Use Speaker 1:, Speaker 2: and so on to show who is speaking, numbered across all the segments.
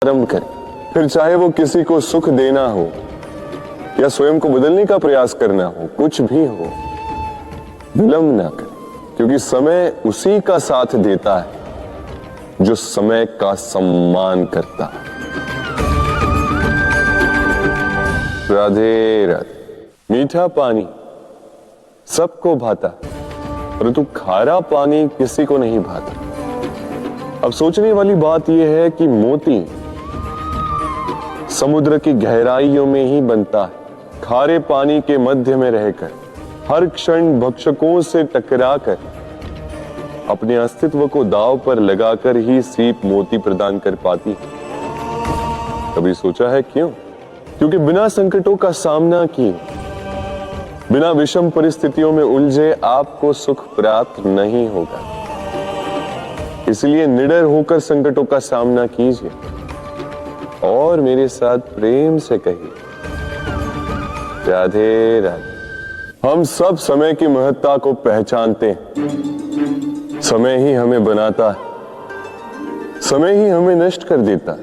Speaker 1: आरंभ करें, फिर चाहे वो किसी को सुख देना हो या स्वयं को बदलने का प्रयास करना हो, कुछ भी हो, विलंब ना करें, क्योंकि समय उसी का साथ देता है जो समय का सम्मान करता है। राधे राधे। मीठा पानी सबको भाता, परंतु खारा पानी किसी को नहीं भाता। अब सोचने वाली बात यह है कि मोती समुद्र की गहराइयों में ही बनता है, खारे पानी के मध्य में रहकर, हर क्षण भक्षकों से टकराकर, अपने अस्तित्व को दांव पर लगाकर ही सीप मोती प्रदान कर पाती। कभी सोचा है क्यों? क्योंकि बिना संकटों का सामना किए, बिना विषम परिस्थितियों में उलझे आपको सुख प्राप्त नहीं होगा। इसलिए निडर होकर संकटों का सामना कीजिए और मेरे साथ प्रेम से कहिए, राधे राधे। हम सब समय की महत्ता को पहचानते हैं। समय ही हमें बनाता है, समय ही हमें नष्ट कर देता है।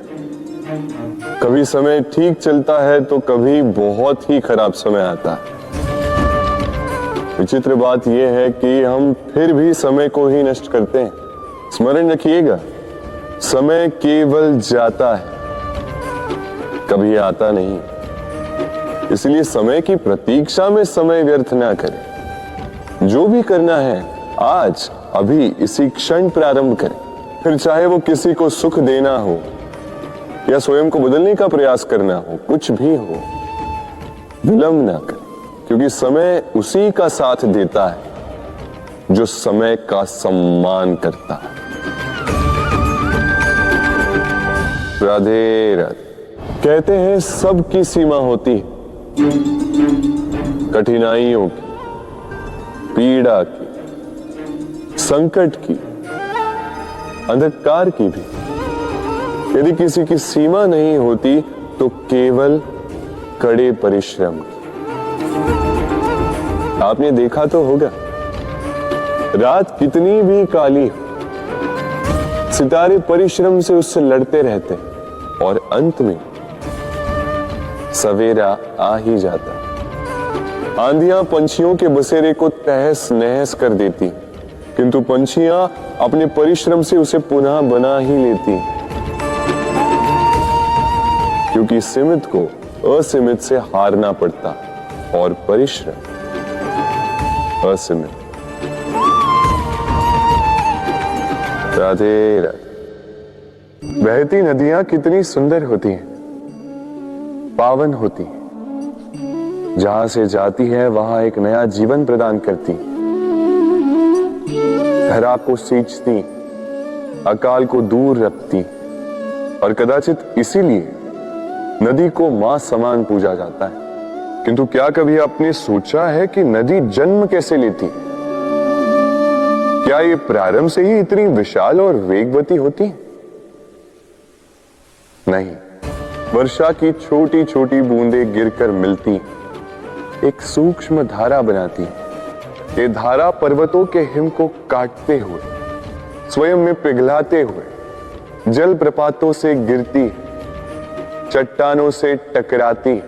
Speaker 1: कभी समय ठीक चलता है तो कभी बहुत ही खराब समय आता है। विचित्र बात यह है कि हम फिर भी समय को ही नष्ट करते हैं। स्मरण रखिएगा, समय केवल जाता है, कभी आता नहीं। इसलिए समय की प्रतीक्षा में समय व्यर्थ ना करें। जो भी करना है आज अभी इसी क्षण प्रारंभ करें, फिर चाहे वो किसी को सुख देना हो या स्वयं को बदलने का प्रयास करना हो, कुछ भी हो, विलंब ना करें, क्योंकि समय उसी का साथ देता है जो समय का सम्मान करता है। राधे राधे। कहते हैं सबकी सीमा होती है, कठिनाइयों की, पीड़ा की, संकट की, अंधकार की भी। यदि किसी की सीमा नहीं होती तो केवल कड़े परिश्रम की। आपने देखा तो होगा, रात कितनी भी काली हो, सितारे परिश्रम से उससे लड़ते रहते और अंत में सवेरा आ ही जाता। आंधियां पंछियों के बसेरे को तहस नहस कर देती, किंतु पंछियां अपने परिश्रम से उसे पुनः बना ही लेती, क्योंकि सीमित को असीमित से हारना पड़ता और परिश्रम असीमित। राधे राधे। बहती नदियां कितनी सुंदर होती हैं, पावन होती हैं। जहां से जाती है वहां एक नया जीवन प्रदान करती, धरा को सींचती, अकाल को दूर रखती, और कदाचित इसीलिए नदी को मां समान पूजा जाता है। किंतु क्या कभी आपने सोचा है कि नदी जन्म कैसे लेती? क्या ये प्रारंभ से ही इतनी विशाल और वेगवती होती है? नहीं, वर्षा की छोटी छोटी बूंदें गिरकर मिलती एक सूक्ष्म धारा बनाती। ये धारा पर्वतों के हिम को काटते हुए, स्वयं में पिघलाते हुए, जल प्रपातों से गिरती, चट्टानों से टकराती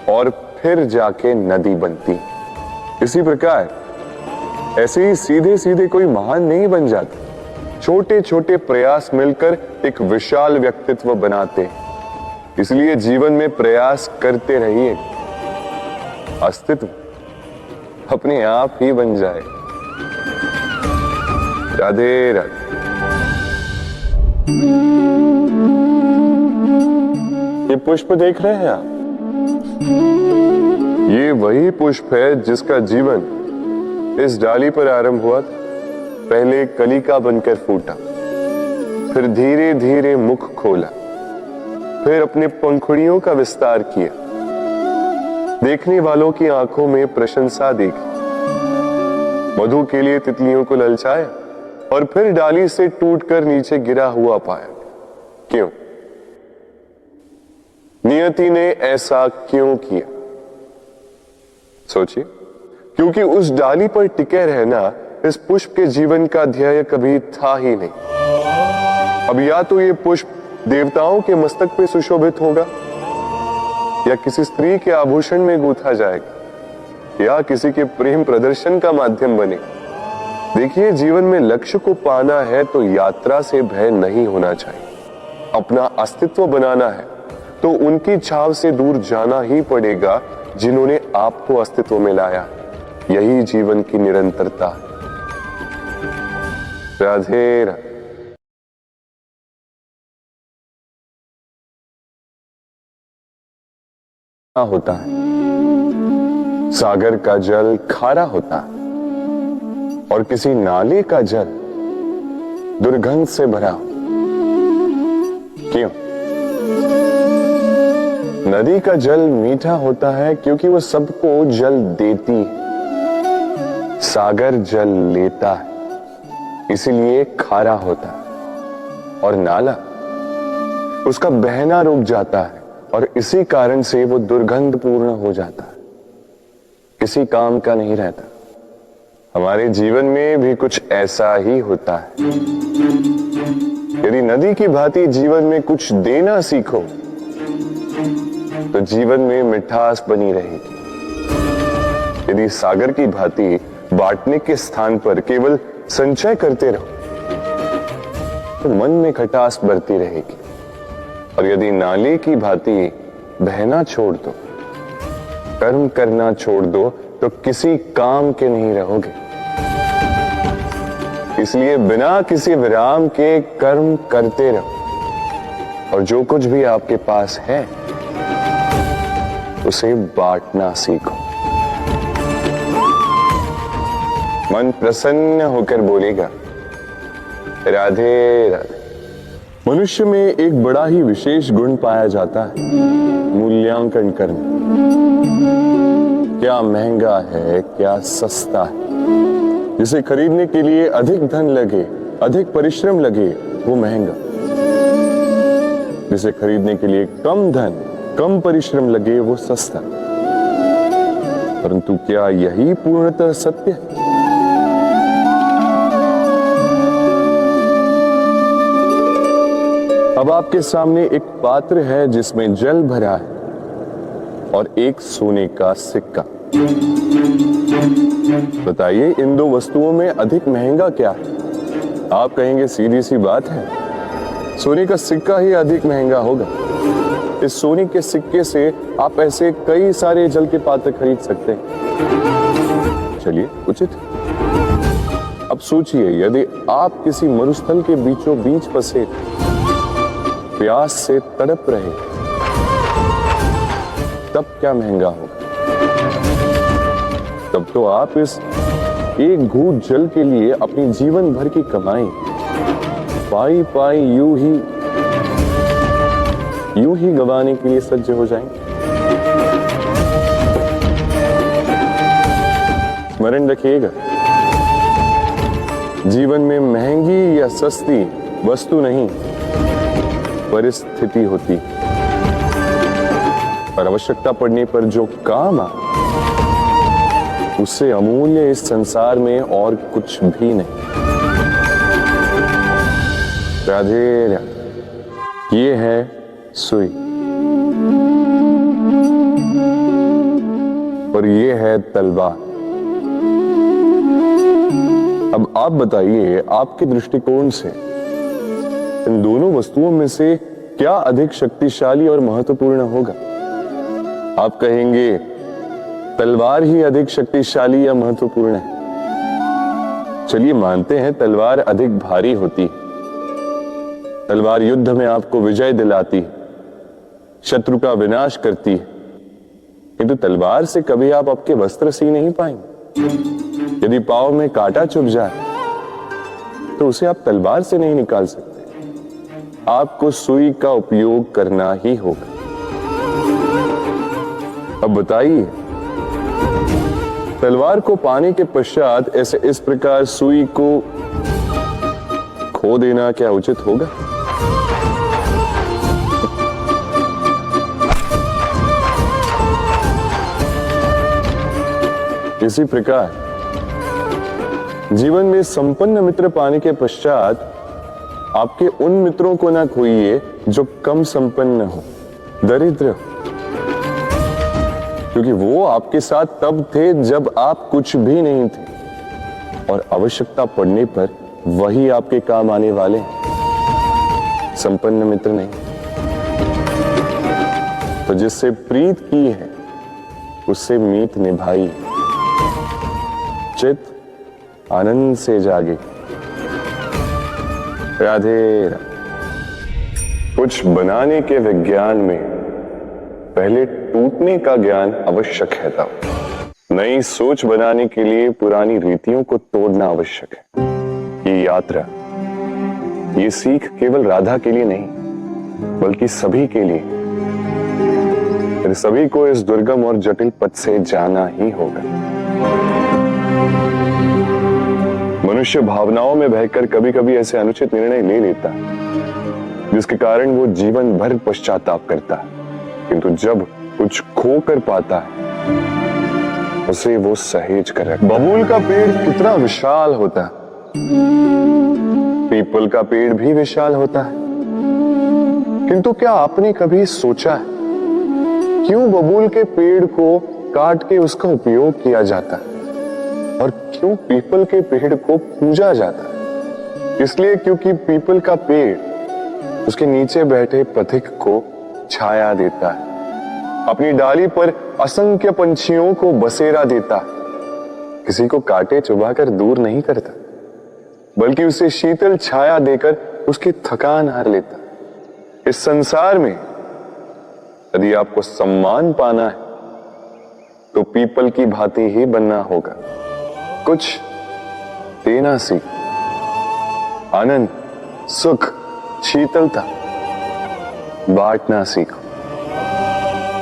Speaker 1: और फिर जाके नदी बनती। इसी प्रकार ऐसे ही सीधे सीधे कोई महान नहीं बन जाता। छोटे छोटे प्रयास मिलकर एक विशाल व्यक्तित्व बनाते। इसलिए जीवन में प्रयास करते रहिए, अस्तित्व अपने आप ही बन जाए। राधे राधे। ये पुष्प देख रहे हैं आप? ये वही पुष्प है जिसका जीवन इस डाली पर आरंभ हुआ था। पहले कलिका बनकर फूटा, फिर धीरे धीरे मुख खोला, फिर अपने पंखुड़ियों का विस्तार किया, देखने वालों की आंखों में प्रशंसा देखी, मधु के लिए तितलियों को ललचाया और फिर डाली से टूटकर नीचे गिरा हुआ पाया। क्यों? नियति ने ऐसा क्यों किया? सोचिए। क्योंकि उस डाली पर टिके रहना इस पुष्प के जीवन का ध्येय कभी था ही नहीं। अब या तो ये पुष्प देवताओं के मस्तक पे सुशोभित होगा, या किसी स्त्री के आभूषण में गूंथा जाएगा, या किसी के प्रेम प्रदर्शन का माध्यम बने। देखिए, जीवन में लक्ष्य को पाना है तो यात्रा से भय नहीं होना चाहिए। अपना अस्तित्व बनाना है तो उनकी छाव से दूर जाना ही पड़ेगा जिन्होंने आपको अस्तित्व में लाया। यही जीवन की निरंतरता है। राधे राधे। होता है, सागर का जल खारा होता है और किसी नाले का जल दुर्गंध से भरा हो। क्यों? नदी का जल मीठा होता है क्योंकि वह सबको जल देती है। सागर जल लेता है इसलिए खारा होता है, और नाला उसका बहना रुक जाता है और इसी कारण से वो दुर्गंध पूर्ण हो जाता है, किसी काम का नहीं रहता। हमारे जीवन में भी कुछ ऐसा ही होता है। यदि नदी की भांति जीवन में कुछ देना सीखो तो जीवन में मिठास बनी रहेगी। यदि सागर की भांति बांटने के स्थान पर केवल संचय करते रहो तो मन में खटास बढ़ती रहेगी, और यदि नाले की भांति बहना छोड़ दो, कर्म करना छोड़ दो तो किसी काम के नहीं रहोगे। इसलिए बिना किसी विराम के कर्म करते रहो, और जो कुछ भी आपके पास है उसे बांटना सीखो। मन प्रसन्न होकर बोलेगा, राधे राधे। मनुष्य में एक बड़ा ही विशेष गुण पाया जाता है, मूल्यांकन करना। क्या महंगा है, क्या सस्ता है। जिसे खरीदने के लिए अधिक धन लगे, अधिक परिश्रम लगे, वो महंगा। जिसे खरीदने के लिए कम धन, कम परिश्रम लगे, वो सस्ता। परंतु क्या यही पूर्णतः सत्य है? अब आपके सामने एक पात्र है जिसमें जल भरा है और एक सोने का सिक्का। बताइए, इन दो वस्तुओं में अधिक महंगा क्या है? आप कहेंगे सीधी सी बात है, सोने का सिक्का ही अधिक महंगा होगा। इस सोने के सिक्के से आप ऐसे कई सारे जल के पात्र खरीद सकते हैं। चलिए, उचित। अब सोचिए, यदि आप किसी मरुस्थल के बीचों बीच फंसे, प्यास से तड़प रहे, तब क्या महंगा होगा? तब तो आप इस एक घूंट जल के लिए अपनी जीवन भर की कमाई पाई पाई यूं ही गंवाने के लिए सज्ज हो जाएंगे। स्मरण रखिएगा, जीवन में महंगी या सस्ती वस्तु नहीं, परिस्थिति होती, और आवश्यकता पड़ने पर जो काम आ, उससे अमूल्य इस संसार में और कुछ भी नहीं। राधे राधे। ये है सुई और ये है तलवार। अब आप बताइए, आपके दृष्टिकोण से इन दोनों वस्तुओं में से क्या अधिक शक्तिशाली और महत्वपूर्ण होगा? आप कहेंगे तलवार ही अधिक शक्तिशाली या महत्वपूर्ण है। चलिए मानते हैं तलवार अधिक भारी होती है। तलवार युद्ध में आपको विजय दिलाती है, शत्रु का विनाश करती है, किंतु तलवार से कभी आप आपके वस्त्र सी नहीं पाएंगे। यदि पांव में कांटा चुभ जाए तो उसे आप तलवार से नहीं निकाल सकते, आपको सुई का उपयोग करना ही होगा। अब बताइए, तलवार को पाने के पश्चात ऐसे इस प्रकार सुई को खो देना क्या उचित होगा? इसी प्रकार जीवन में संपन्न मित्र पाने के पश्चात आपके उन मित्रों को ना खोइए जो कम संपन्न हो, दरिद्र हो, क्योंकि वो आपके साथ तब थे जब आप कुछ भी नहीं थे, और आवश्यकता पड़ने पर वही आपके काम आने वाले हैं, संपन्न मित्र नहीं। तो जिससे प्रीत की है उससे मीत निभाई, चित आनंद से जागे। राधे राधे। कुछ बनाने के विज्ञान में पहले टूटने का ज्ञान आवश्यक है था। नई सोच बनाने के लिए पुरानी रीतियों को तोड़ना आवश्यक है। ये यात्रा, ये सीख केवल राधा के लिए नहीं बल्कि सभी के लिए। फिर सभी को इस दुर्गम और जटिल पथ से जाना ही होगा। मनुष्य भावनाओं में बहकर कभी कभी ऐसे अनुचित निर्णय ले लेता है जिसके कारण वो जीवन भर पश्चाताप करता है, किंतु जब कुछ खो कर पाता है उसे वो सहेज कर रखता है। बबूल का पेड़ कितना विशाल होता है, पीपल का पेड़ भी विशाल होता है, किंतु क्या आपने कभी सोचा है क्यों बबूल के पेड़ को काट के उसका उपयोग किया जाता है और क्यों पीपल के पेड़ को पूजा जाता है? इसलिए क्योंकि पीपल का पेड़ उसके नीचे बैठे पथिक को छाया देता है, अपनी डाली पर असंख्य पंछियों को बसेरा देता है, किसी को काटे चुबाकर दूर नहीं करता बल्कि उसे शीतल छाया देकर उसकी थकान हार लेता। इस संसार में यदि आपको सम्मान पाना है तो पीपल की भांति ही बनना होगा। कुछ देना सीख, आनंद, सुख, शीतलता बांटना सीखो,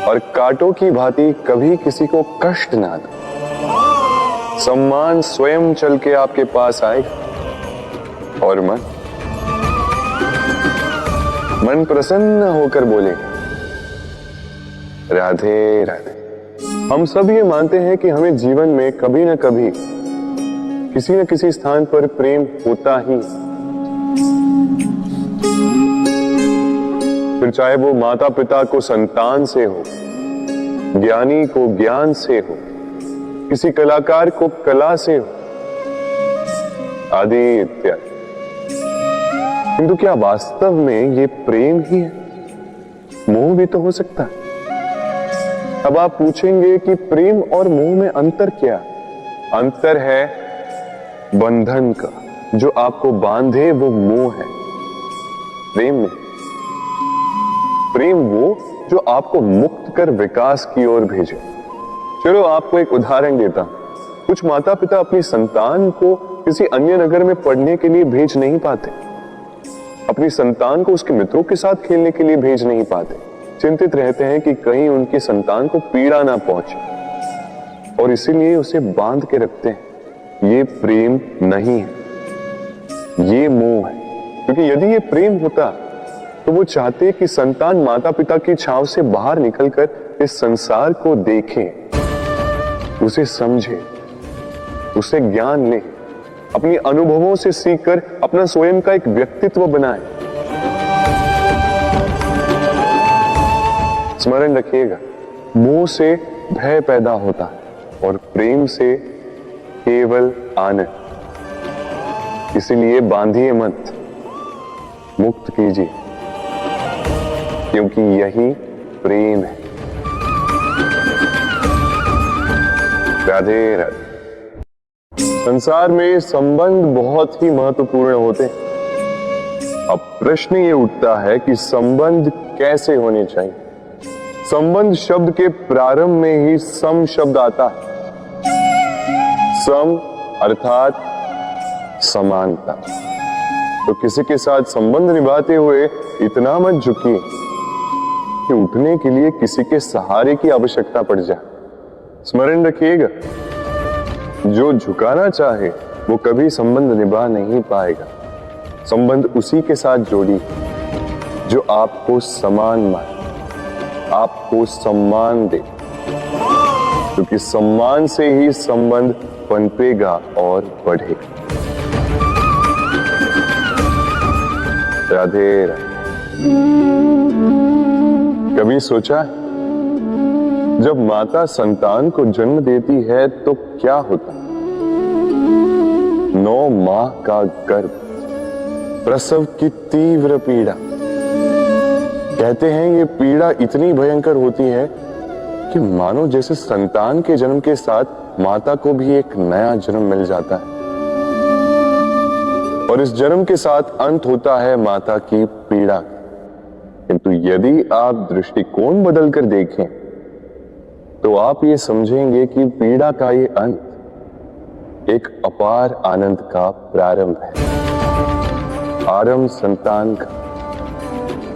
Speaker 1: और कांटों की भांति कभी किसी को कष्ट ना दो। सम्मान स्वयं चल के आपके पास आएगा और मन प्रसन्न होकर बोलेगा राधे राधे। हम सब ये मानते हैं कि हमें जीवन में कभी ना कभी किसी न किसी स्थान पर प्रेम होता ही, फिर चाहे वो माता पिता को संतान से हो, ज्ञानी को ज्ञान से हो, किसी कलाकार को कला से हो, आदि इत्यादि। किंतु क्या वास्तव में ये प्रेम ही है? मोह भी तो हो सकता है। अब आप पूछेंगे कि प्रेम और मोह में अंतर क्या? अंतर है बंधन का, जो आपको बांधे वो मोह है। प्रेम में, प्रेम वो जो आपको मुक्त कर विकास की ओर भेजे। चलो आपको एक उदाहरण देता हूं। कुछ माता पिता अपनी संतान को किसी अन्य नगर में पढ़ने के लिए भेज नहीं पाते, अपनी संतान को उसके मित्रों के साथ खेलने के लिए भेज नहीं पाते, चिंतित रहते हैं कि कहीं उनकी संतान को पीड़ा ना पहुंचे, और इसीलिए उसे बांध के रखते हैं। ये प्रेम नहीं है, ये मोह है। क्योंकि यदि ये प्रेम होता तो वो चाहते कि संतान माता पिता की छांव से बाहर निकलकर इस संसार को देखे, उसे समझे, उसे ज्ञान ले, अपनी अनुभवों से सीखकर अपना स्वयं का एक व्यक्तित्व बनाए। स्मरण रखिएगा, मोह से भय पैदा होता है और प्रेम से केवल आनंद। इसीलिए बांधिए मत, मुक्त कीजिए, क्योंकि यही प्रेम है। राधे राधे। संसार में संबंध बहुत ही महत्वपूर्ण होते हैं। अब प्रश्न ये उठता है कि संबंध कैसे होने चाहिए। संबंध शब्द के प्रारंभ में ही सम शब्द आता है। सम अर्थात समानता। तो किसी के साथ संबंध निभाते हुए इतना मत झुकिए कि उठने के लिए किसी के सहारे की आवश्यकता पड़ जाए। स्मरण रखिएगा, जो झुकाना चाहे वो कभी संबंध निभा नहीं पाएगा। संबंध उसी के साथ जोड़ी जो आपको समान माने, आपको सम्मान दे, क्योंकि सम्मान से ही संबंध पनपेगा और बढ़ेगा। राधे राधे। कभी सोचा जब माता संतान को जन्म देती है तो क्या होता? 9 माह का गर्भ, प्रसव की तीव्र पीड़ा। कहते हैं ये पीड़ा इतनी भयंकर होती है कि मानो जैसे संतान के जन्म के साथ माता को भी एक नया जन्म मिल जाता है, और इस जन्म के साथ अंत होता है माता की पीड़ा। किंतु यदि आप दृष्टिकोण बदलकर देखें तो आप ये समझेंगे कि पीड़ा का ये अंत एक अपार आनंद का प्रारंभ है। आरंभ संतान का,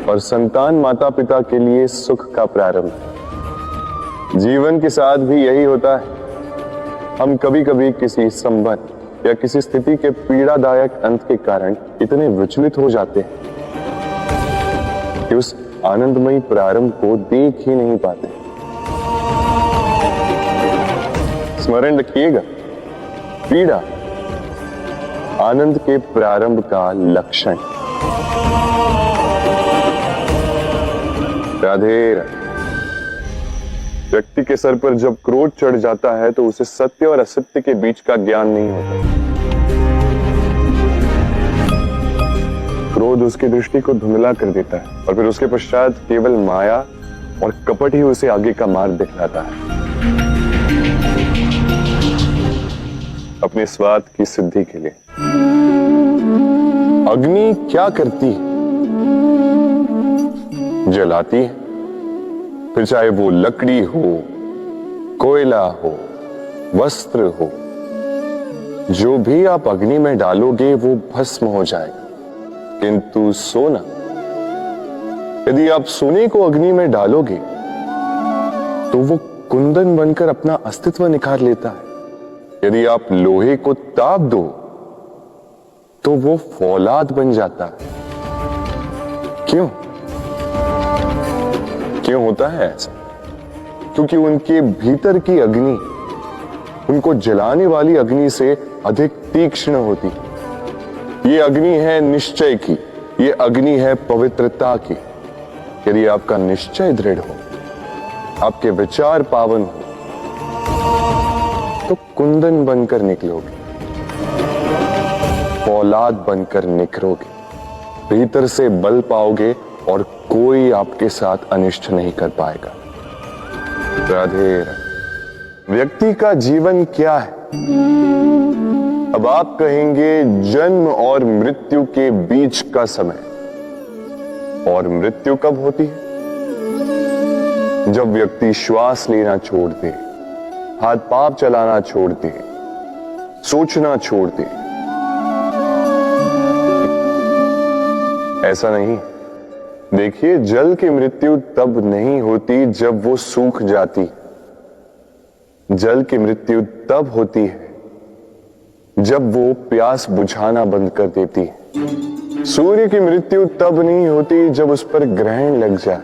Speaker 1: और संतान माता पिता के लिए सुख का प्रारंभ है। जीवन के साथ भी यही होता है। हम कभी कभी किसी संबंध या किसी स्थिति के पीड़ादायक अंत के कारण इतने विचलित हो जाते हैं कि उस आनंदमयी प्रारंभ को देख ही नहीं पाते। स्मरण रखिएगा, पीड़ा आनंद के प्रारंभ का लक्षण। राधे राधे। व्यक्ति के सर पर जब क्रोध चढ़ जाता है तो उसे सत्य और असत्य के बीच का ज्ञान नहीं होता। क्रोध उसकी दृष्टि को धुंधला कर देता है और फिर उसके पश्चात केवल माया और कपट ही उसे आगे का मार्ग दिखलाता है। अपने स्वार्थ की सिद्धि के लिए अग्नि क्या करती है? जलाती है। फिर चाहे वो लकड़ी हो, कोयला हो, वस्त्र हो, जो भी आप अग्नि में डालोगे वो भस्म हो जाएगा। किंतु सोना, यदि आप सोने को अग्नि में डालोगे तो वो कुंदन बनकर अपना अस्तित्व निखार लेता है। यदि आप लोहे को ताप दो तो वो फौलाद बन जाता है। क्यों होता है ऐसा? क्योंकि उनके भीतर की अग्नि उनको जलाने वाली अग्नि से अधिक तीक्ष्ण होती। ये अग्नि है निश्चय की, ये अग्नि है पवित्रता की। यदि आपका निश्चय दृढ़ हो, आपके विचार पावन हो, तो कुंदन बनकर निकलोगे, फौलाद बनकर निखरोगे, भीतर से बल पाओगे और कोई आपके साथ अनिष्ट नहीं कर पाएगा। राधे राधे। व्यक्ति का जीवन क्या है? अब आप कहेंगे जन्म और मृत्यु के बीच का समय। और मृत्यु कब होती है? जब व्यक्ति श्वास लेना छोड़ दे, हाथ पांव चलाना छोड़ दे, सोचना छोड़ दे। ऐसा नहीं। देखिए, जल की मृत्यु तब नहीं होती जब वो सूख जाती। जल की मृत्यु तब होती है जब वो प्यास बुझाना बंद कर देती है। सूर्य की मृत्यु तब नहीं होती जब उस पर ग्रहण लग जाए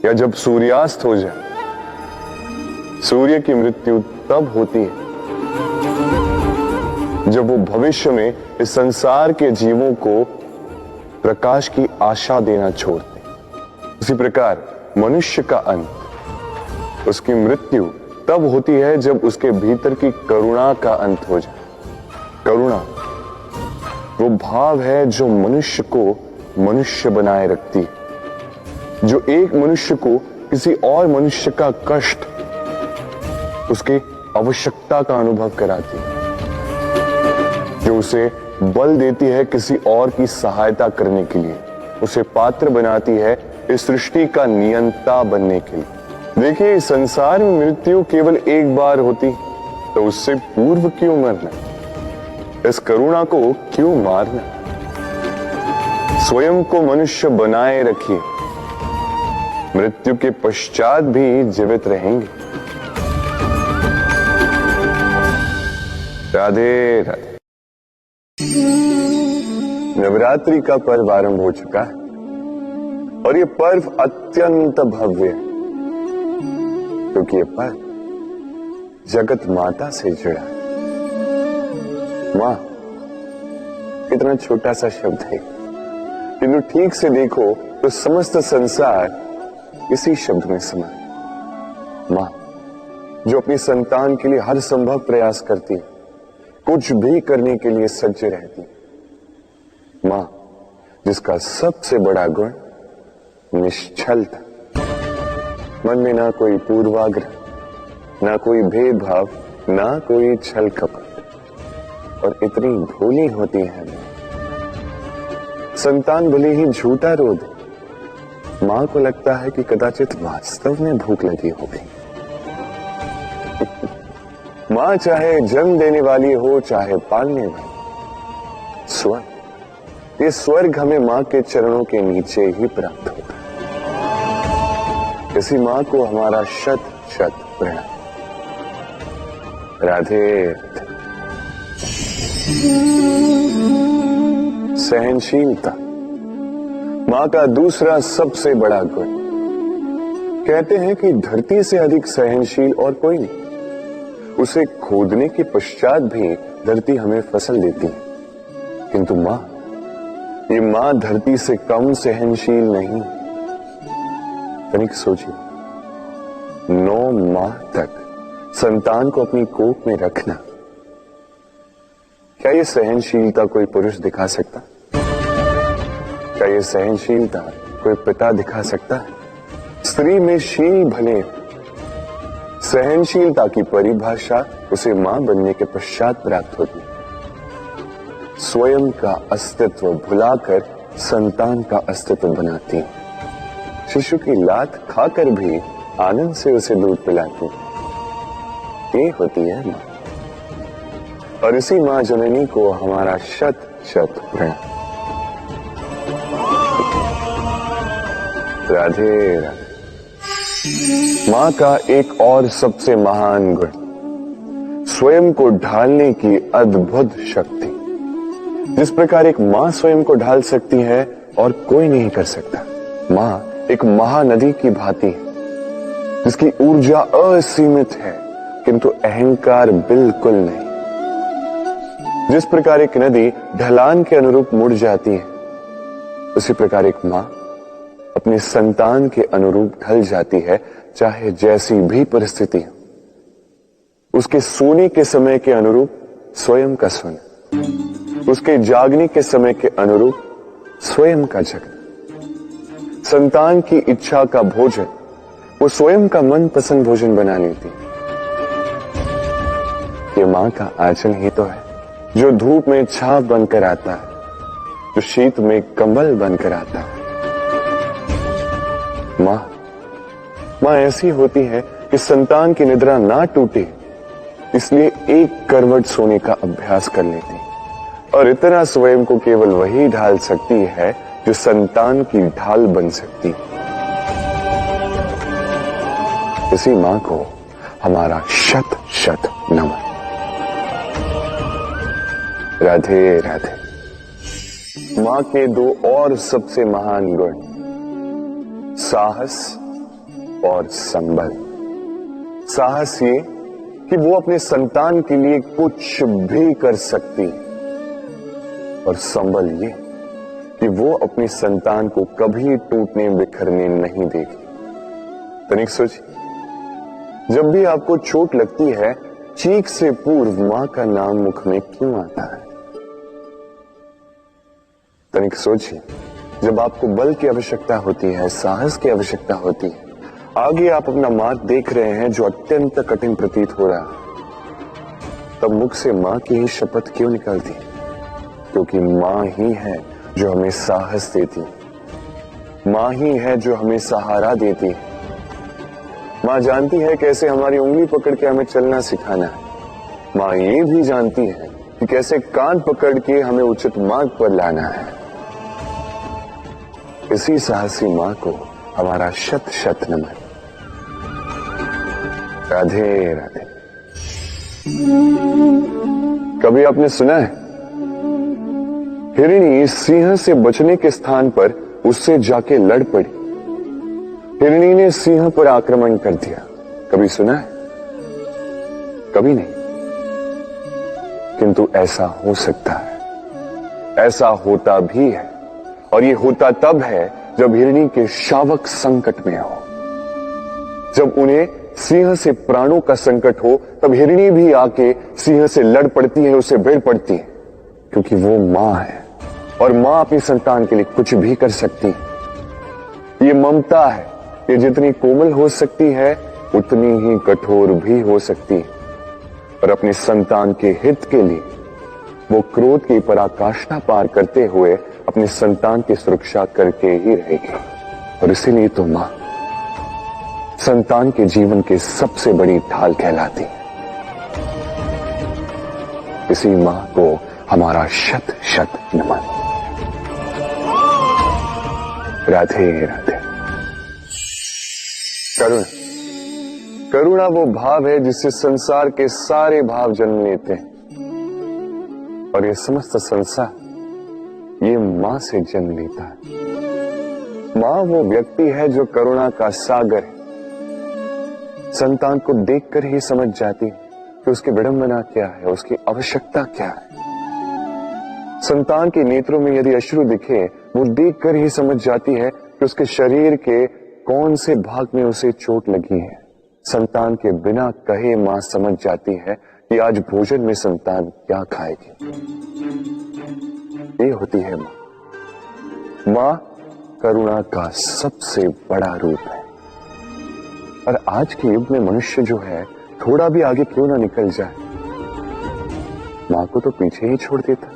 Speaker 1: या जब सूर्यास्त हो जाए। सूर्य की मृत्यु तब होती है जब वो भविष्य में इस संसार के जीवों को प्रकाश की आशा देना छोड़ते। इसी प्रकार मनुष्य का अंत, उसकी मृत्यु तब होती है जब उसके भीतर की करुणा का अंत हो जाए। करुणा वो भाव है जो मनुष्य को मनुष्य बनाए रखती है, जो एक मनुष्य को किसी और मनुष्य का कष्ट, उसकी आवश्यकता का अनुभव कराती है, जो उसे बल देती है किसी और की सहायता करने के लिए, उसे पात्र बनाती है इस सृष्टि का नियंता बनने के लिए। देखिए, संसार में मृत्यु केवल एक बार होती, तो उससे पूर्व क्यों मरना? इस करुणा को क्यों मारना? स्वयं को मनुष्य बनाए रखिए, मृत्यु के पश्चात भी जीवित रहेंगे। राधे राधे। नवरात्रि का पर्व आरंभ हो चुका है और ये पर्व अत्यंत भव्य है, क्योंकि ये पर्व जगत माता से जुड़ा है। मां, कितना छोटा सा शब्द है, किंतु ठीक से देखो तो समस्त संसार इसी शब्द में समा है, मां, जो अपनी संतान के लिए हर संभव प्रयास करती है, कुछ भी करने के लिए सज्ज रहती है। मां, जिसका सबसे बड़ा गुण निश्चलता, मन में ना कोई पूर्वाग्रह, ना कोई भेदभाव, ना कोई छल कपट, और इतनी भोली होती है। संतान भले ही झूठा रो दे, मां को लगता है कि कदाचित वास्तव में भूख लगी होगी। मां चाहे जन्म देने वाली हो, चाहे पालने वाली, स्वर्ग, ये स्वर्ग हमें मां के चरणों के नीचे ही प्राप्त होता है। इसी मां को हमारा शत शत प्रणाम। राधे। सहनशीलता मां का दूसरा सबसे बड़ा गुण। कहते हैं कि धरती से अधिक सहनशील और कोई नहीं। उसे खोदने के पश्चात भी धरती हमें फसल देती है, किंतु मां, ये मां धरती से कम सहनशील नहीं। तनिक सोचिए, 9 माह तक संतान को अपनी कोख में रखना, क्या ये सहनशीलता कोई पुरुष दिखा सकता? क्या ये सहनशीलता कोई पिता दिखा सकता है? स्त्री में शील भले, सहनशीलता की परिभाषा उसे मां बनने के पश्चात प्राप्त होती है। स्वयं का अस्तित्व भुलाकर संतान का अस्तित्व बनाती है। शिशु की लात खाकर भी आनंद से उसे दूध पिलाती है। ये होती है मां, और इसी मां जननी को हमारा शत शत प्रणाम। राधे राधे। मां का एक और सबसे महान गुण, स्वयं को ढालने की अद्भुत शक्ति। जिस प्रकार एक मां स्वयं को ढाल सकती है और कोई नहीं कर सकता। मां एक महानदी की भांति है, जिसकी ऊर्जा असीमित है, किंतु अहंकार बिल्कुल नहीं। जिस प्रकार एक नदी ढलान के अनुरूप मुड़ जाती है, उसी प्रकार एक मां अपने संतान के अनुरूप ढल जाती है, चाहे जैसी भी परिस्थिति हो। उसके सोने के समय के अनुरूप स्वयं का सोना, उसके जागने के समय के अनुरूप स्वयं का जगना। संतान की इच्छा का भोजन वो स्वयं का मनपसंद भोजन बना लेती है। ये मां का आंचल ही तो है, जो धूप में छाप बनकर आता है, जो शीत में कंबल बनकर आता है। मां ऐसी होती है कि संतान की निद्रा ना टूटे, इसलिए एक करवट सोने का अभ्यास कर लेती है, और इतना स्वयं को केवल वही ढाल सकती है जो संतान की ढाल बन सकती है। इसी मां को हमारा शत शत नमन। राधे राधे। मां के 2 और सबसे महान गुण, साहस और संबल। साहस ये कि वो अपने संतान के लिए कुछ भी कर सकती, और संबल ये कि वो अपनी संतान को कभी टूटने बिखरने नहीं देगी। तनिक सोचिए, जब भी आपको चोट लगती है, चीख से पूर्व मां का नाम मुख में क्यों आता है? तनिक सोचिए, जब आपको बल की आवश्यकता होती है, साहस की आवश्यकता होती है, आगे आप अपना मार्ग देख रहे हैं जो अत्यंत कठिन प्रतीत हो रहा है, तब मुख से मां की ही शपथ क्यों निकलती? क्योंकि मां ही है जो हमें साहस देती, मां ही है जो हमें सहारा देती है। मां जानती है कैसे हमारी उंगली पकड़ के हमें चलना सिखाना है। मां ये भी जानती है कि कैसे कान पकड़ के हमें उचित मार्ग पर लाना है। इसी साहसी मां को हमारा शत शत नमन। राधे राधे। कभी आपने सुना है, हिरणी सिंह से बचने के स्थान पर उससे जाके लड़ पड़ी। हिरणी ने सिंह पर आक्रमण कर दिया। कभी सुना है? कभी नहीं। किंतु ऐसा हो सकता है, ऐसा होता भी है, और ये होता तब है जब हिरणी के शावक संकट में हो। जब उन्हें सिंह से प्राणों का संकट हो तब हिरणी भी आके सिंह से लड़ पड़ती है, उसे भिड़ पड़ती है, क्योंकि वो मां है और मां अपनी संतान के लिए कुछ भी कर सकती है। ये ममता है, ये जितनी कोमल हो सकती है उतनी ही कठोर भी हो सकती है, और अपनी संतान के हित के लिए वो क्रोध की पराकाष्ठा पार करते हुए अपनी संतान की सुरक्षा करके ही रहेगी। और इसीलिए तो मां संतान के जीवन की सबसे बड़ी ढाल कहलाती है। इसी मां को हमारा शत शत नमन। राधे राधे। करुणा वो भाव है जिससे संसार के सारे भाव जन्म लेते हैं, और ये समस्त संसार ये मां से जन्म लेता है। मां वो व्यक्ति है जो करुणा का सागर है। संतान को देखकर ही समझ जाती है कि उसकी विडंबना क्या है, उसकी आवश्यकता क्या है। संतान के नेत्रों में यदि अश्रु दिखे, वो देखकर ही समझ जाती है कि उसके शरीर के कौन से भाग में उसे चोट लगी है। संतान के बिना कहे मां समझ जाती है कि आज भोजन में संतान क्या खाएगी। ये होती है मां। मां करुणा का सबसे बड़ा रूप है। और आज के युग में मनुष्य जो है थोड़ा भी आगे क्यों ना निकल जाए, मां को तो पीछे ही छोड़ देता,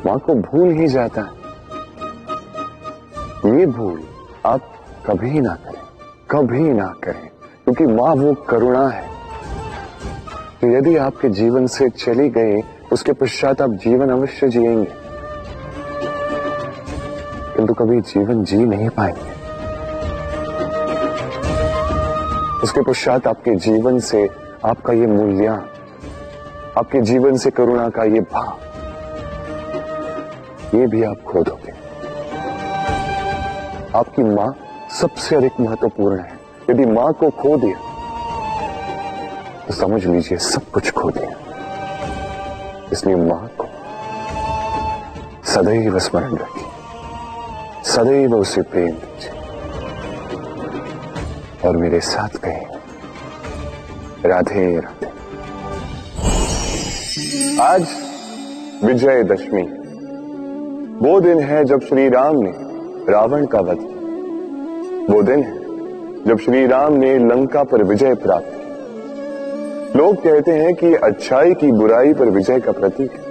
Speaker 1: मां को भूल ही जाता है। ये भूल आप कभी ना करें, कभी ना करें, क्योंकि मां वो करुणा है तो यदि आपके जीवन से चली गई उसके पश्चात आप जीवन अवश्य जिएंगे, किंतु कभी जीवन जी नहीं पाएंगे। उसके पश्चात आपके जीवन से आपका ये मूल्यांकन, आपके जीवन से करुणा का ये भाव, ये भी आप खो दोगे। आपकी मां सबसे अधिक महत्वपूर्ण है। यदि मां को खो दिया तो समझ लीजिए सब कुछ खो दिया। इसलिए मां को सदैव स्मरण रखिए, सदैव उसे प्रेम दीजिए, और मेरे साथ कहें राधे राधे। आज विजयदशमी, वो दिन है जब श्री राम ने रावण का वध किया। वो दिन है जब श्री राम ने लंका पर विजय प्राप्त की। लोग कहते हैं कि अच्छाई की बुराई पर विजय का प्रतीक है।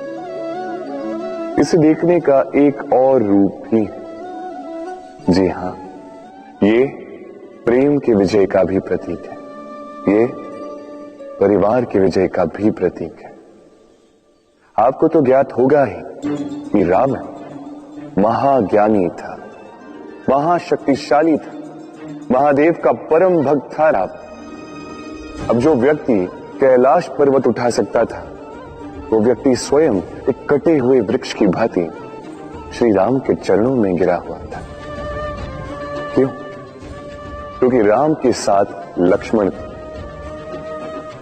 Speaker 1: इसे देखने का एक और रूप भी है। जी हां, ये प्रेम के विजय का भी प्रतीक है, ये परिवार के विजय का भी प्रतीक है। आपको तो ज्ञात होगा ही कि रावण महाज्ञानी था, महाशक्तिशाली था, महादेव का परम भक्त था रावण। अब जो व्यक्ति कैलाश पर्वत उठा सकता था, वो व्यक्ति स्वयं एक कटे हुए वृक्ष की भांति श्री राम के चरणों में गिरा हुआ था। क्यों? क्योंकि राम के साथ लक्ष्मण था,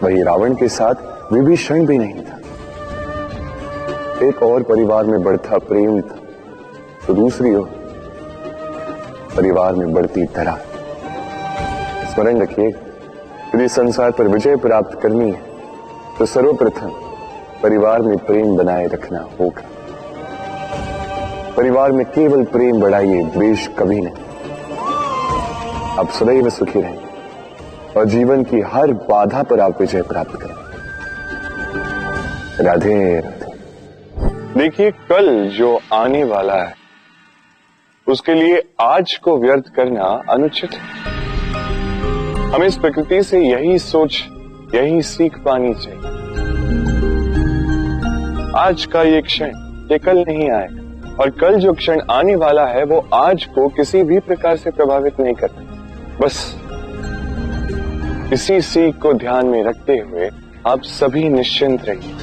Speaker 1: वही रावण के साथ विभीषण भी नहीं था। एक और परिवार में बढ़ता प्रेम था, तो दूसरी ओर परिवार में बढ़ती दरार। स्मरण रखिए, यदि संसार पर विजय प्राप्त करनी है तो सर्वप्रथम परिवार में प्रेम बनाए रखना होगा। परिवार में केवल प्रेम बढ़ाइए, द्वेष कभी नहीं। आप सदैव सुखी रहेंगे और जीवन की हर बाधा पर आप विजय प्राप्त करें। राधे राधे। देखिए, कल जो आने वाला है उसके लिए आज को व्यर्थ करना अनुचित है। हमें इस प्रकृति से यही सोच, यही सीख पानी चाहिए। आज का ये क्षण ये कल नहीं आएगा, और कल जो क्षण आने वाला है वो आज को किसी भी प्रकार से प्रभावित नहीं करता। बस इसी सीख को ध्यान में रखते हुए आप सभी निश्चिंत रहिए,